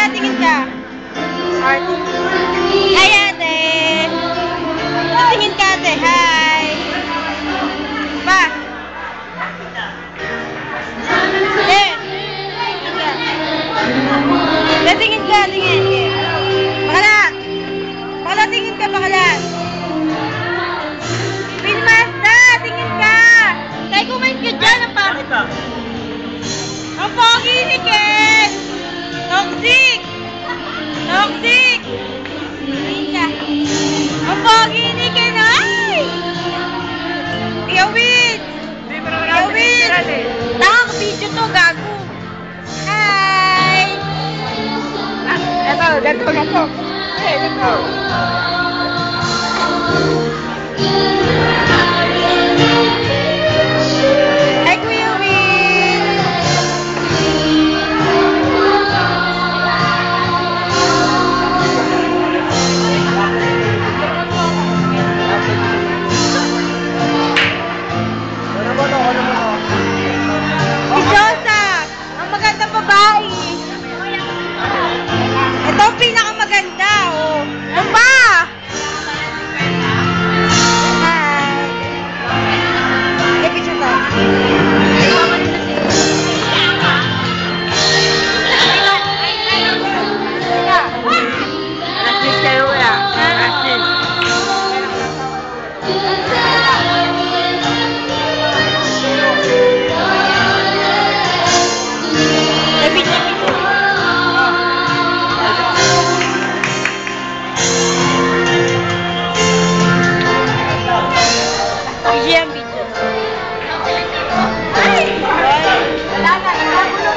kaya, tingin ka. Hi, ate. Tingin ka, ate. Hi. Pa. Tingin ka, tingin. Bakalat. Bakalat, tingin ka, bakalat. Pinmasta, tingin ka. Tayo kumain ka dyan, ang pangit. Ang pogi ni Ken. Toxic. Toxic. Tingin ka. Ang pogi ni Ken, ay. Yawin. Yawin. Tanga ka video to, gago. Hi. Gato. Hey, gato. Hi, Kuya Win. Si Joseph, ang magandang babae. Ito ang pinakamaganda, oh. Ano ba? Hi. Hey, picture ko.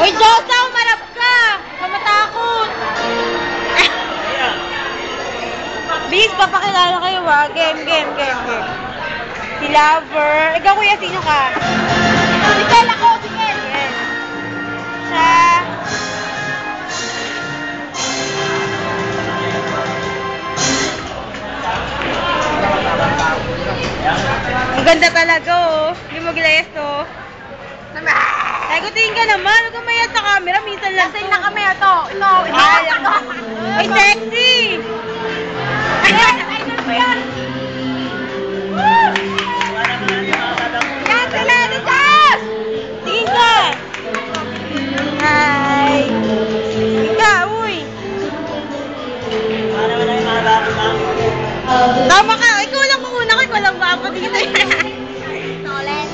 Uy, Josa, umarap ka! Huwag matakot! Bilis, papakilala kayo ha. Game. Si Lover. Ikaw, kuya, sino ka? Si Kel ako, si Kel! Yes. Siya. Ang ganda talaga, oh. Hindi mo gilayas, oh. Ay, tingin ka naman. Huwag kang mayat sa camera. Minsan lang. Kasi na kami ito. Ito. Ay, sexy! Yes! Idol ko yan! Yan sila! Diyos! Tingin ka! Hi! Tingin ka, uy! Tama ka! Ikaw lang muna ko. Ikaw lang ba ako dito? Nolan.